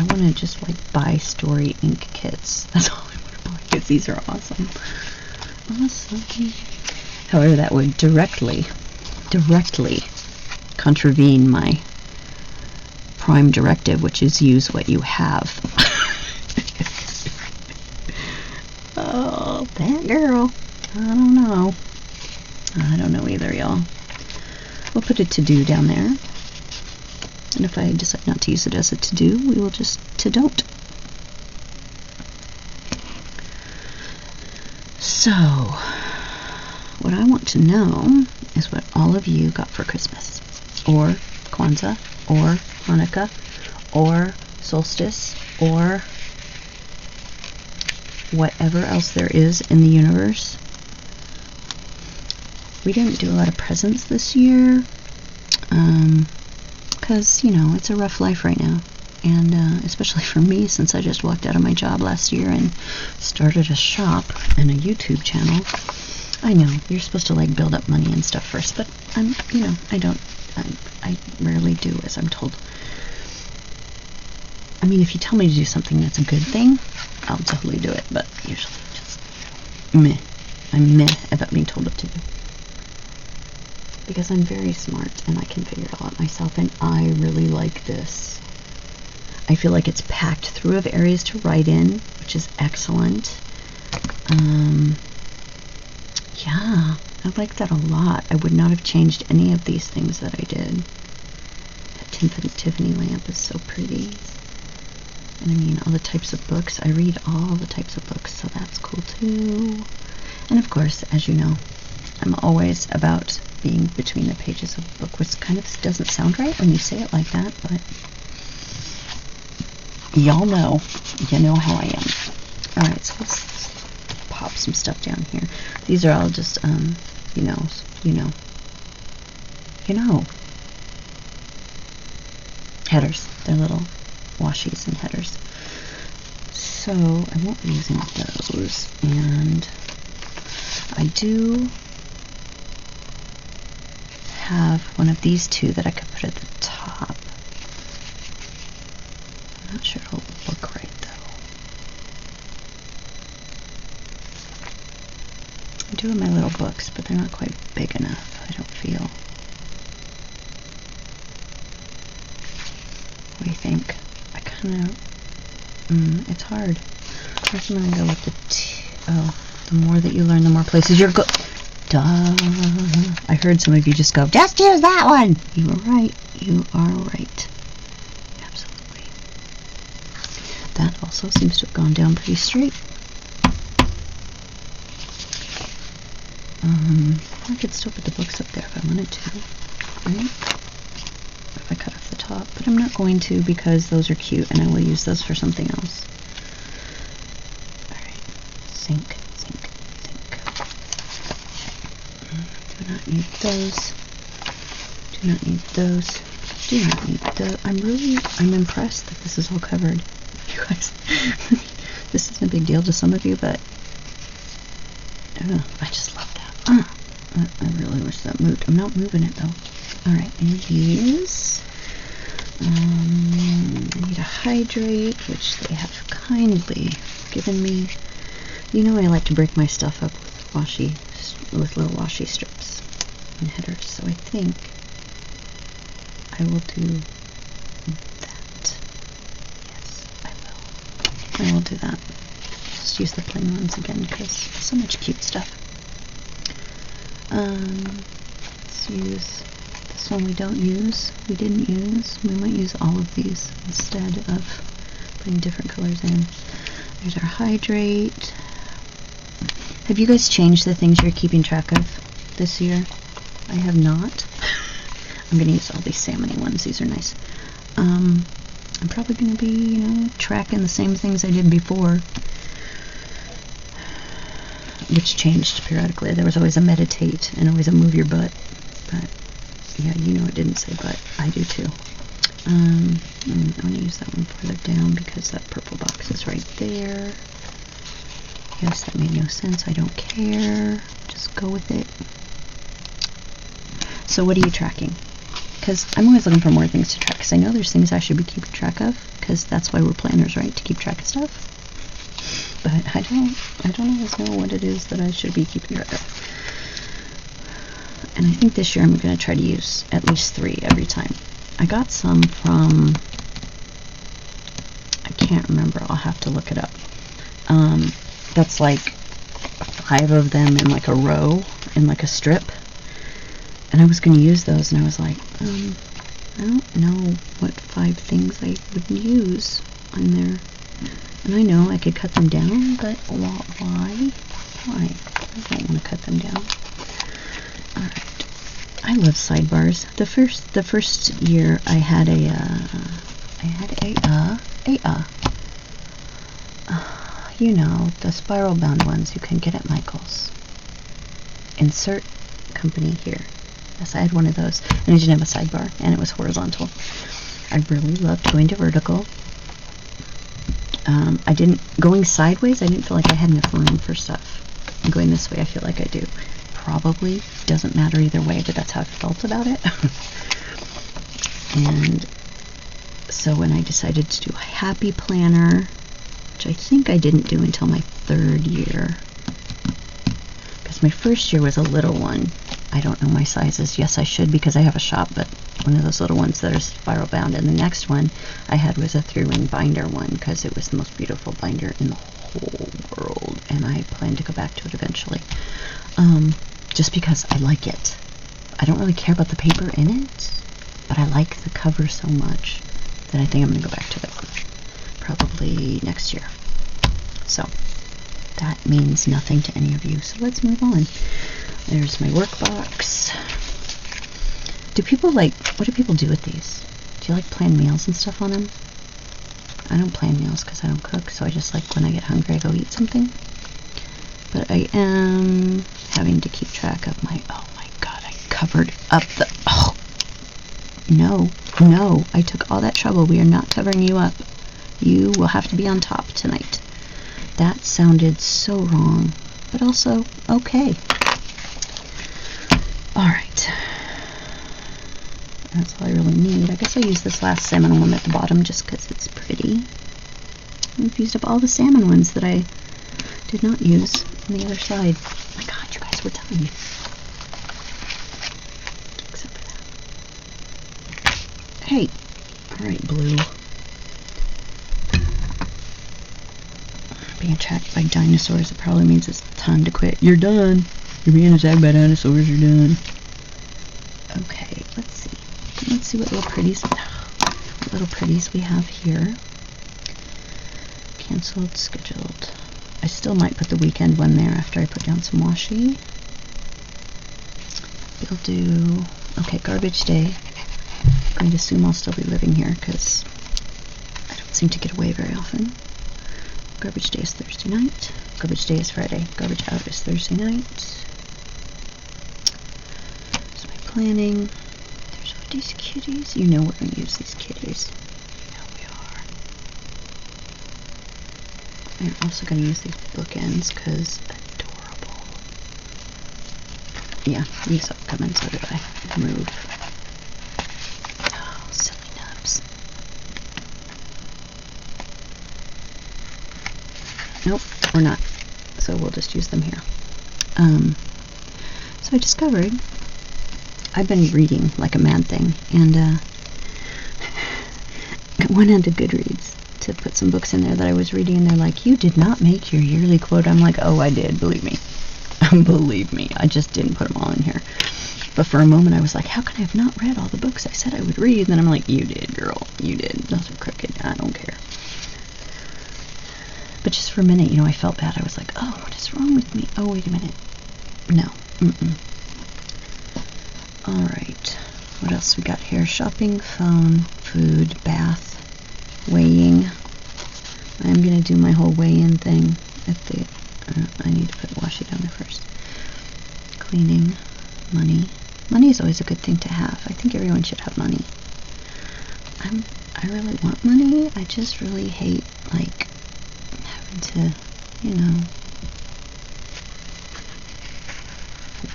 want to just like buy story ink kits. That's all I want to buy because these are awesome. Awesome. However, that would directly contravene my prime directive, which is use what you have. Oh, that girl. I don't know. I don't know either, y'all. We'll put a to-do down there. And if I decide not to use it as a to-do, we will just to-don't. So, what I want to know is what all of you got for Christmas, or Kwanzaa, or Hanukkah, or solstice, or whatever else there is in the universe. We didn't do a lot of presents this year, because, it's a rough life right now. And especially for me, since I just walked out of my job last year and started a shop and a YouTube channel. I know, you're supposed to build up money and stuff first, but I rarely do as I'm told. I mean, if you tell me to do something that's a good thing, I'll totally do it, but usually just meh. I'm meh about being told what to do. Because I'm very smart and I can figure it out myself, and I really like this. I feel like it's packed through of areas to write in, which is excellent. Yeah, I like that a lot. I would not have changed any of these things that I did. That Tiffany lamp is so pretty. And I mean, all the types of books. I read all the types of books, so that's cool too. And of course, as you know, I'm always about being between the pages of a book, which kind of doesn't sound right when you say it like that, but y'all know. You know how I am. Alright, so let's pop some stuff down here. These are all just, headers. They're little washies and headers. So I won't be using those, and I do have one of these two that I could put at the top. I'm not sure it'll look right though. I do have my little books, but they're not quite big enough, I don't feel. What do you think? I kind of, it's hard. I guess I'm going to go with the more that you learn, the more places you're Duh. I heard some of you just go, just use that one. You are right. You are right. Absolutely. That also seems to have gone down pretty straight. I could still put the books up there if I wanted to, right? If I cut off the top, but I'm not going to because those are cute and I will use those for something else. Alright, sink. Do not need those. Do not need those. Do not need those. I'm impressed that this is all covered. You guys, this isn't a big deal to some of you, but I just love that. I really wish that moved. I'm not moving it though. Alright, and these. I need a hydrate, which they have kindly given me. You know I like to break my stuff up with little washi strips and headers, so I think I will do that. Yes, I will do that. Just use the plain ones again because so much cute stuff. Let's use this one we didn't use. We might use all of these instead of putting different colors in. There's our hydrate. Have you guys changed the things you're keeping track of this year? I have not. I'm going to use all these salmon-y ones. These are nice. I'm probably going to be, tracking the same things I did before, which changed periodically. There was always a meditate and always a move your butt. But, yeah, it didn't say but. I do too. I'm going to use that one further down because that purple box is right there. Yes, that made no sense. I don't care. Just go with it. So what are you tracking? Because I'm always looking for more things to track. Because I know there's things I should be keeping track of. Because that's why we're planners, right? To keep track of stuff. But I don't always know what it is that I should be keeping track of. And I think this year I'm going to try to use at least 3 every time. I got some from, I can't remember. I'll have to look it up. That's like 5 of them in like a row, in like a strip. And I was going to use those, and I was like, I don't know what 5 things I would use on there. And I know I could cut them down, but why? Why? I don't want to cut them down. Alright. I love sidebars. The first year I had the spiral bound ones you can get at Michael's. Insert company here. Yes, I had one of those, and I didn't have a sidebar, and it was horizontal. I really loved going to vertical. Going sideways, I didn't feel like I had enough room for stuff. And going this way, I feel like I do. probably doesn't matter either way, but that's how I felt about it. And so when I decided to do a happy planner, which I think I didn't do until my 3rd year, because my first year was a little one. I don't know my sizes. Yes, I should, because I have a shop, but one of those little ones that are spiral bound. And the next one I had was a 3-ring binder one, because it was the most beautiful binder in the whole world, and I plan to go back to it eventually, just because I like it. I don't really care about the paper in it, but I like the cover so much that I think I'm going to go back to it probably next year. So that means nothing to any of you, so let's move on. There's my workbox. What do people do with these? Do you like plan meals and stuff on them? I don't plan meals because I don't cook, so I just like when I get hungry I go eat something. But I am having to keep track of my, oh my god, I covered up the, oh, no, I took all that trouble. We are not covering you up. You will have to be on top tonight. That sounded so wrong, but also okay. Alright. That's all I really need. I guess I use this last salmon one at the bottom just because it's pretty. I've used up all the salmon ones that I did not use on the other side. Oh my god, you guys, we're done. Except for that. Hey. Alright, blue. Being attacked by dinosaurs, it probably means it's time to quit. You're done. You're being attacked by dinosaurs, you're done. Okay, let's see. Let's see what little pretties we have here. Cancelled, scheduled. I still might put the weekend one there after I put down some washi. We'll do, okay, garbage day. I'm going to assume I'll still be living here because I don't seem to get away very often. Garbage day is Thursday night. Garbage day is Friday. Garbage out is Thursday night. There's my planning. There's all these kitties. You know we're going to use these kitties. You know we are. I'm also going to use these bookends because adorable. Yeah, you saw it coming, so did I. Move. Oh, silly nubs. Nope, we're not. So we'll just use them here. So I discovered I've been reading like a mad thing, and I went onto Goodreads to put some books in there that I was reading, and they're like, you did not make your yearly quota. I'm like, oh, I did, believe me. Believe me, I just didn't put them all in here. But for a moment I was like, how can I have not read all the books I said I would read? And then I'm like, you did, girl, you did. Those are crooked. I don't care. But just for a minute, I felt bad. I was like, oh, what is wrong with me? Oh, wait a minute. No. Alright. What else we got here? Shopping, phone, food, bath, weighing. I'm going to do my whole weigh-in thing at the... I need to put washi down there first. Cleaning, money. Money is always a good thing to have. I think everyone should have money. I really want money. I just really hate, like, having to,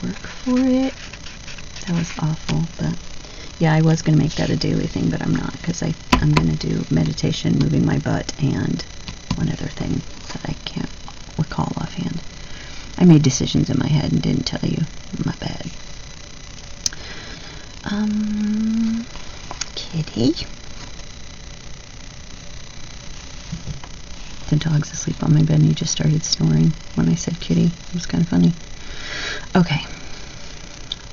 work for it. That was awful, but yeah, I was going to make that a daily thing, but I'm not, because I'm going to do meditation, moving my butt, and one other thing that I can't recall offhand. I made decisions in my head and didn't tell you. My bad. Kitty. The dog's asleep on my bed and he just started snoring when I said kitty. It was kind of funny. Okay.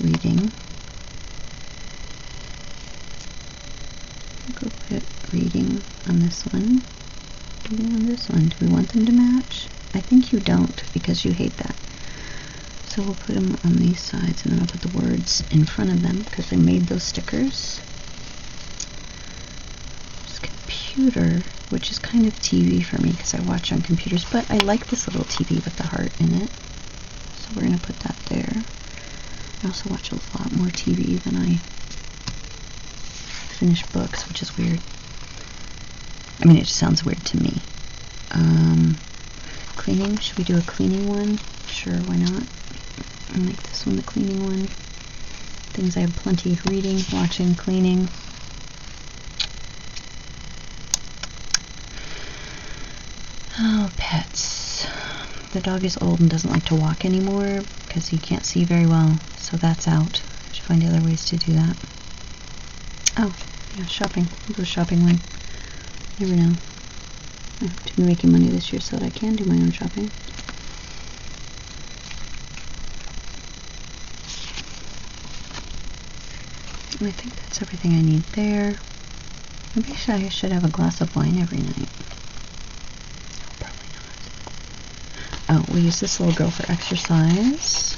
Reading. Go put reading on this one. Reading on this one. Do we want them to match? I think you don't, because you hate that. So we'll put them on these sides, and then I'll put the words in front of them, because I made those stickers. This computer, which is kind of TV for me, because I watch on computers, but I like this little TV with the heart in it. So we're going to put that there. I also watch a lot more TV than I finish books, which is weird. I mean, it just sounds weird to me. Cleaning. Should we do a cleaning one? Sure, why not? and make this one the cleaning one. Things I have plenty: reading, watching, cleaning. Oh, pets. The dog is old and doesn't like to walk anymore because he can't see very well, so that's out. I should find other ways to do that. Oh, yeah, shopping. I'll do a shopping one. Never know. I have to be making money this year so that I can do my own shopping. And I think that's everything I need there. Maybe I should have a glass of wine every night. Probably not. Oh, we'll use this little girl for exercise.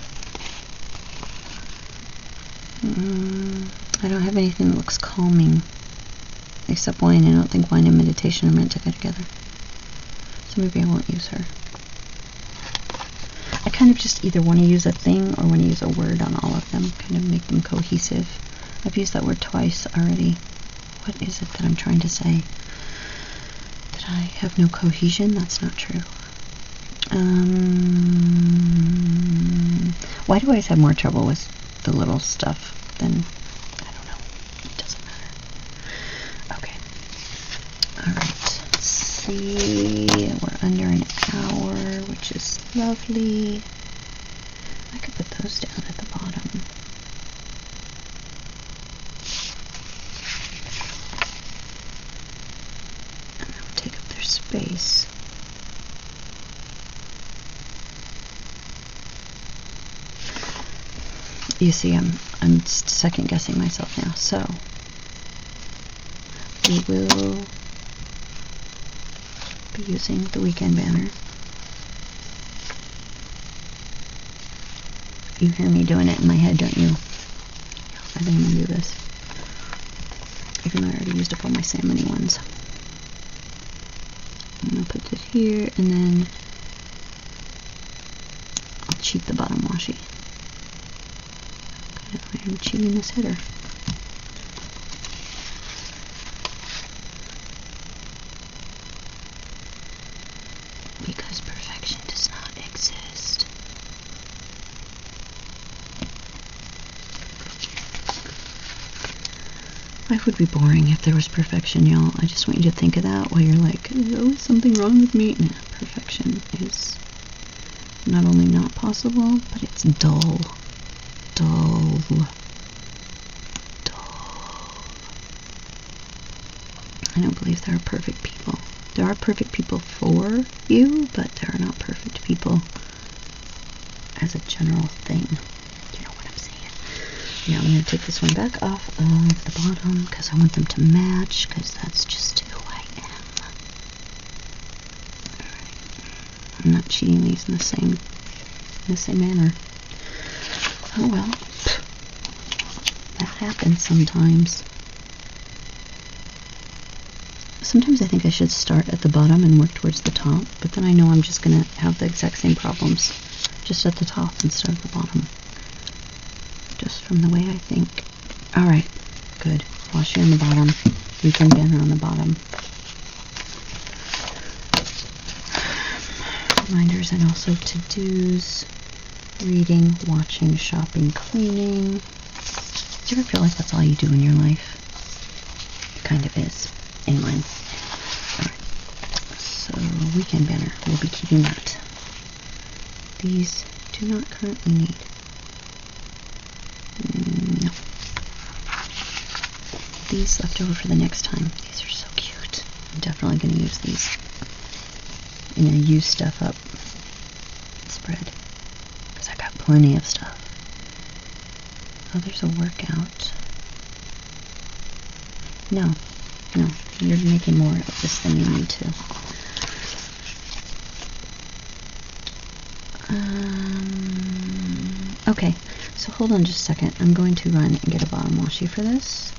I don't have anything that looks calming. Except wine. I don't think wine and meditation are meant to go together. So maybe I won't use her. I kind of just either want to use a thing or want to use a word on all of them. Kind of make them cohesive. I've used that word twice already. What is it that I'm trying to say? That I have no cohesion? That's not true. Why do I always have more trouble with the little stuff than... I don't know. It doesn't matter. Okay. Alright. Let's see. We're under an hour, which is lovely. I could put those down at the bottom. Space. You see, I'm second guessing myself now. So we will be using the weekend banner. You hear me doing it in my head, don't you? I think I'm gonna do this. Even though I already used up all my salmon-y ones. I'm going to put this here, and then I'll cheat the bottom washi. Okay, I'm cheating this header. Because perfection does not exist. Life would be boring if there was perfection, y'all. I just want you to think of that while you're like, oh, is something wrong with me? Nah, perfection is not only not possible, but it's dull. Dull. I don't believe there are perfect people. There are perfect people for you, but there are not perfect people as a general thing. You know what I'm saying? Yeah, I'm going to take this one back off of the bottom because I want them to match, because that's just who I am. Alright. I'm not cheating these in the same manner. Oh well. That happens sometimes. Sometimes I think I should start at the bottom and work towards the top, but then I know I'm just going to have the exact same problems just at the top instead of the bottom. Just from the way I think. Alright, good. Washi on the bottom, weekend banner on the bottom. Reminders and also to-dos, reading, watching, shopping, cleaning. Do you ever feel like that's all you do in your life? It kind of is, in mine. Alright, so weekend banner, we'll be keeping that. These do not currently need. No. These left over for the next time. These are so cute. I'm definitely going to use these in a use stuff up spread, because I got plenty of stuff. Oh, there's a workout. No, you're making more of this than you need to. Okay, so hold on just a second. I'm going to run and get a bottom washi for this,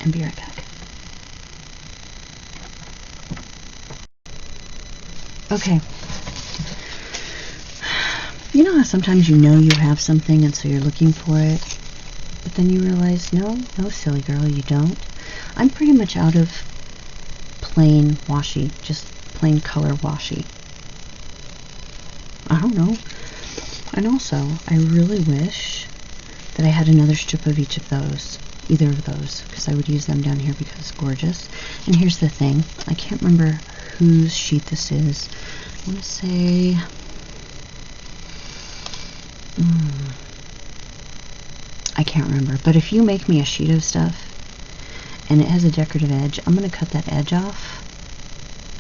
and be right back. Okay. You know how sometimes you know you have something and so you're looking for it, but then you realize, no, silly girl, you don't. I'm pretty much out of plain washi, just plain color washi. I don't know. And also, I really wish that I had another strip of each of those, either of those, because I would use them down here because it's gorgeous. And here's the thing, I can't remember whose sheet this is. I want to say, I can't remember, but if you make me a sheet of stuff and it has a decorative edge, I'm going to cut that edge off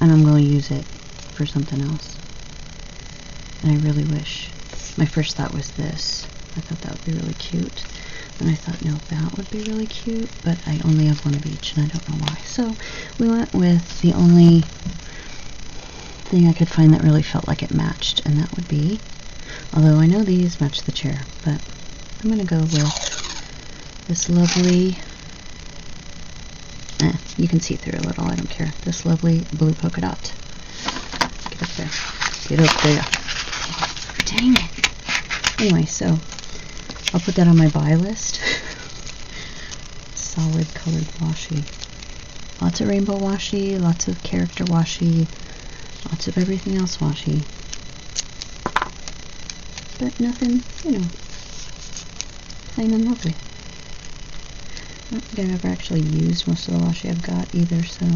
and I'm going to use it for something else. And I really wish. My first thought was this. I thought that would be really cute. And I thought, no, that would be really cute, but I only have one of each and I don't know why. So we went with the only thing I could find that really felt like it matched, and that would be, although I know these match the chair, but I'm going to go with this lovely, you can see through a little, I don't care, this lovely blue polka dot. Get up there. Get up there. Dang it. Anyway, so I'll put that on my buy list. Solid colored washi. Lots of rainbow washi, lots of character washi, lots of everything else washi. But nothing, you know, plain and lovely. I don't think I've ever actually used most of the washi I've got either, so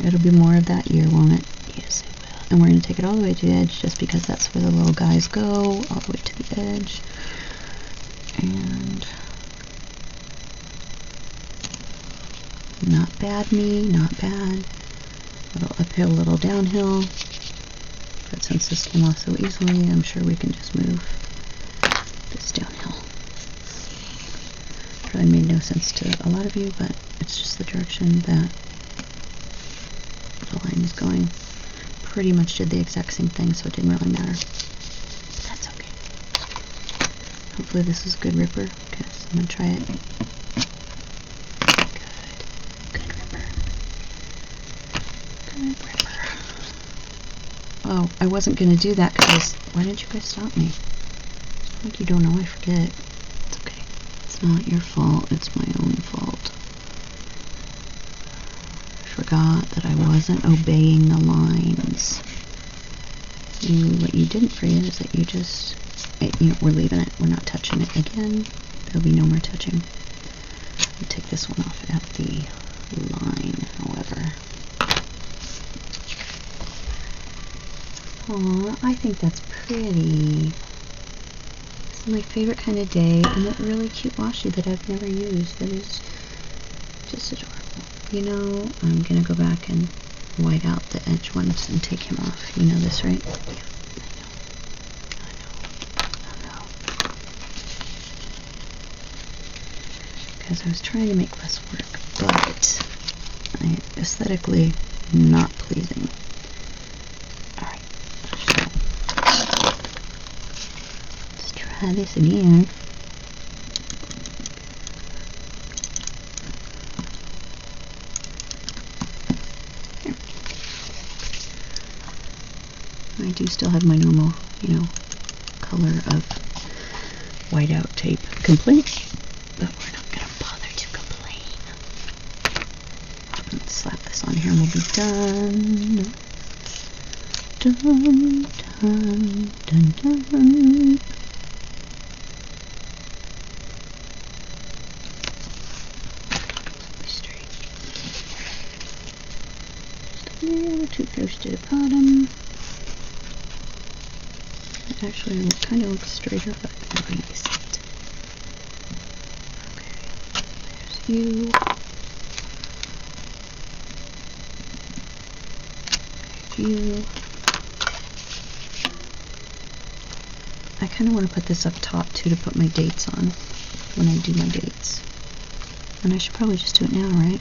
it'll be more of that year, won't it? Yes, it will. And we're going to take it all the way to the edge just because that's where the little guys go, all the way to the edge. And not bad me, not bad. Little uphill, little downhill. But since this came off so easily, I'm sure we can just move this downhill. Probably made no sense to a lot of you, but it's just the direction that the line is going. Pretty much did the exact same thing, so it didn't really matter. But that's okay. Hopefully this is a good ripper, because I'm going to try it. Good ripper. Good ripper. Oh, I wasn't going to do that because, why didn't you guys stop me? It's like you don't know I forget. It's okay. It's not your fault, it's my own fault. I forgot that I wasn't obeying the lines. What you didn't forget is that you just, we're leaving it. We're not touching it again. There'll be no more touching. I'll take this one off at the line, however. Aw, I think that's pretty. It's my favorite kind of day, and that really cute washi that I've never used. That is just adorable. You know, I'm gonna go back and white out the edge ones and take him off. You know this, right? Yeah, I know. Because I was trying to make less work, but aesthetically not pleasing. Alright, so let's try this again. I do still have my normal, color of whiteout tape complete, but we're not going to bother to complain. Let's slap this on here and we'll be done. Dun, dun, dun, dun. Straight. Just a little too close to the bottom. Actually, it kind of looks straighter, but I'm going to see it. Okay, there's you. There's you. I kind of want to put this up top, too, to put my dates on when I do my dates. And I should probably just do it now, right?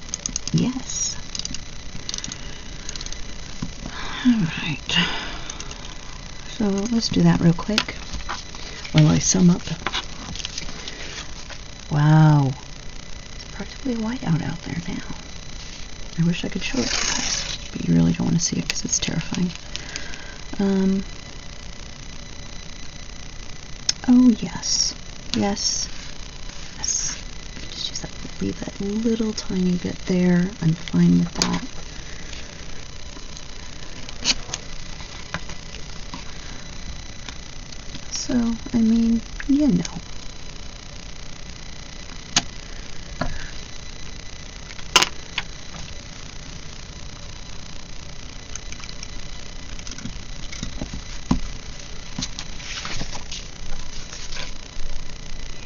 Yes. Alright. So let's do that real quick while I sum up. Wow. It's practically a whiteout out there now. I wish I could show it to you guys, but you really don't want to see it because it's terrifying. Oh yes. Yes. Yes. Just use that, leave that little tiny bit there. I'm fine with that. So, I mean, you know.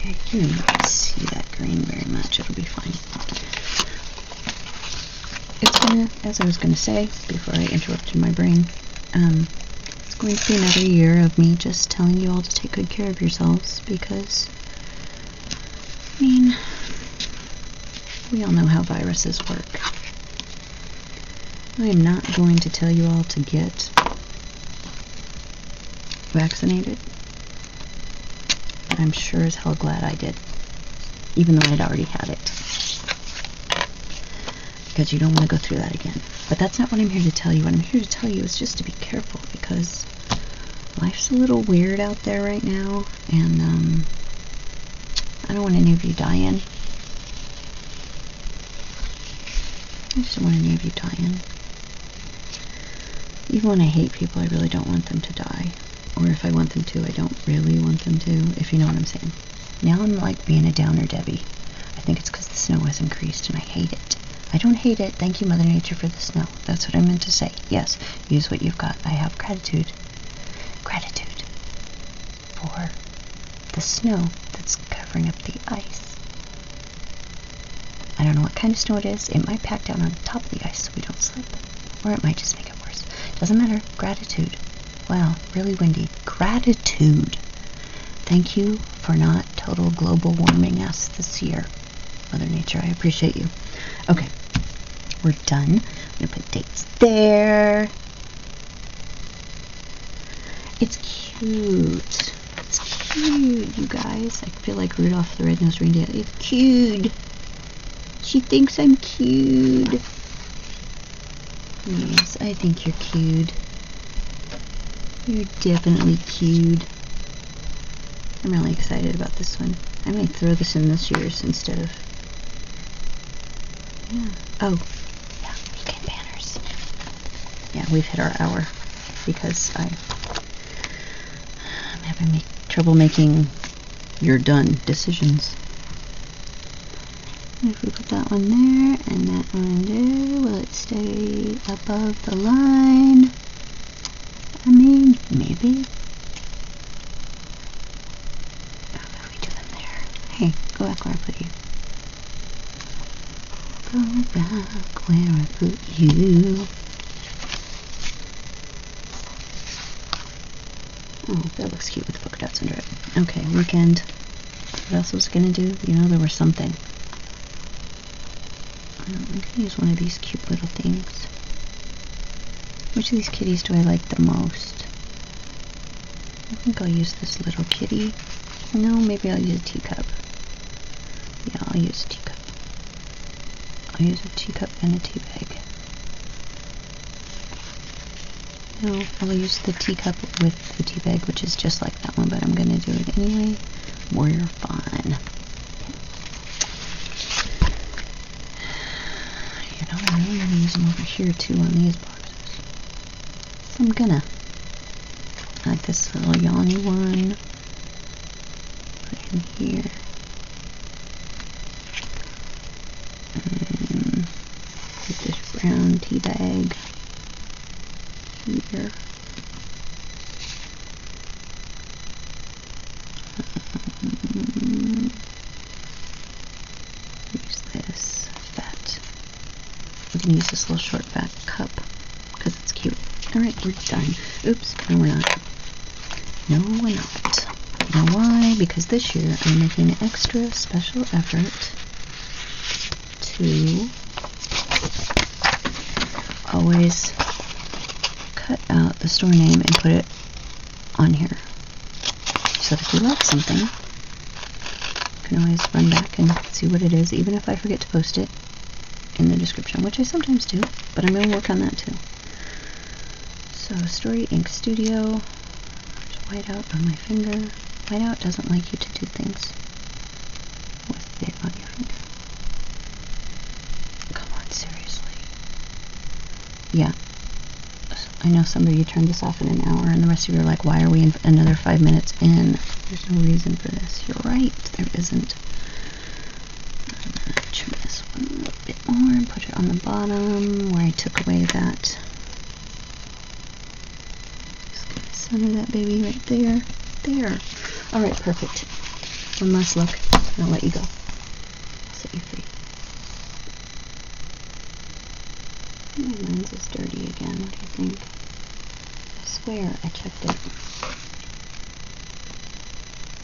You can't even see that green very much. It'll be fine. It's gonna, as I was gonna say before I interrupted my brain, it's going to be another year of me just telling you all to take good care of yourselves because, I mean, we all know how viruses work. I am not going to tell you all to get vaccinated, but I'm sure as hell glad I did, even though I'd already had it. Because you don't want to go through that again. But that's not what I'm here to tell you. What I'm here to tell you is just to be careful because life's a little weird out there right now, and I don't want any of you dying. I just don't want any of you dying. Even when I hate people, I really don't want them to die. Or if I want them to, I don't really want them to, if you know what I'm saying. Now I'm like being a downer Debbie. I think it's because the snow has increased and I hate it. I don't hate it. Thank you, Mother Nature, for the snow. That's what I meant to say. Yes, use what you've got. I have gratitude. Gratitude for the snow that's covering up the ice. I don't know what kind of snow it is. It might pack down on top of the ice so we don't slip. Or it might just make it worse. Doesn't matter. Gratitude. Wow, really windy. Gratitude. Thank you for not total global warming us this year. Mother Nature, I appreciate you. Okay, we're done. I'm going to put dates there. It's cute. It's cute, you guys. I feel like Rudolph the Red-Nosed Reindeer. It's cute. She thinks I'm cute. Yes, I think you're cute. You're definitely cute. I'm really excited about this one. I might throw this in this year's instead of... Yeah. Oh, yeah, weekend banners. Yeah, we've hit our hour because I'm having trouble making you're done decisions. And if we put that one there and that one there, will it stay above the line? I mean, maybe. How about we do them there? Hey, go back where I put you. Go back where I put you. Oh, that looks cute with the polka dots under it. Okay, weekend. What else was I gonna do? You know, there was something. I'm gonna use one of these cute little things. Which of these kitties do I like the most? I think I'll use this little kitty. No, maybe I'll use a teacup. Yeah, I'll use a teacup. I'll use a teacup and a tea bag. No, I'll use the teacup with the tea bag, which is just like that one, but I'm gonna do it anyway. Warrior fun. You know, I really want to use them over here too on these boxes. So I'm gonna like this little yawny one. Put it in here. And put this brown tea bag here. Use this fat. We can use this little short back cup because it's cute. Alright, we're done. Oops, no we're not. No we're not. You know why? Because this year I'm making an extra special effort to always cut out the store name and put it on here. So that if you like something, you can always run back and see what it is, even if I forget to post it in the description, which I sometimes do, but I'm going to work on that too. So, Story Ink Studio. There's whiteout on my finger. Whiteout doesn't like you to do things with it on your finger. Come on, seriously. Yeah. I know some of you turned this off in an hour, and the rest of you are like, why are we in another 5 minutes in? There's no reason for this. You're right, there isn't. I'm going to trim this one a little bit more and put it on the bottom where I took away that. Just going to center that baby right there. There. Alright, perfect. One last look, and I'll let you go. I'll set you free. My lens is dirty again. What do you think? I swear I checked it.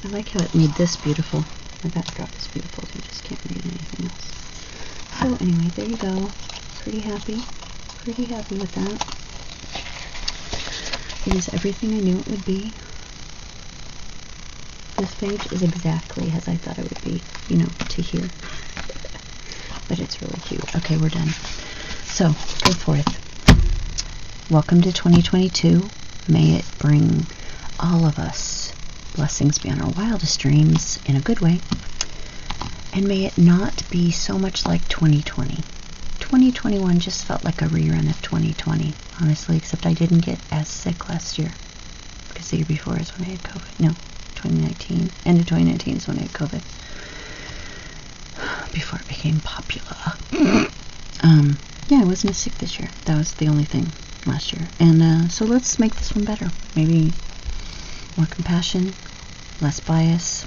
I like how it made this beautiful. My backdrop is beautiful, so you just can't read anything else. So anyway, there you go. Pretty happy. Pretty happy with that. It is everything I knew it would be. This page is exactly as I thought it would be, you know, to here. But it's really cute. Okay, we're done. So, go forth. Welcome to 2022. May it bring all of us blessings beyond our wildest dreams in a good way. And may it not be so much like 2020. 2021 just felt like a rerun of 2020, honestly, except I didn't get as sick last year. Because the year before is when I had COVID. No, 2019. End of 2019 is when I had COVID. Before it became popular. Yeah, I wasn't as sick this year. That was the only thing last year. And so let's make this one better. Maybe more compassion, less bias,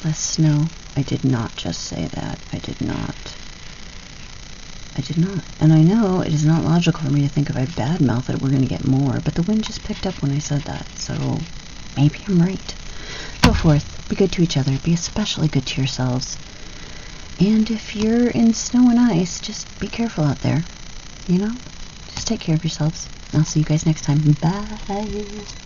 less snow. I did not just say that. I did not. And I know it is not logical for me to think if I badmouth it, we're going to get more. But the wind just picked up when I said that. So maybe I'm right. Go forth. Be good to each other. Be especially good to yourselves. And if you're in snow and ice, just be careful out there. You know? Just take care of yourselves. I'll see you guys next time. Bye.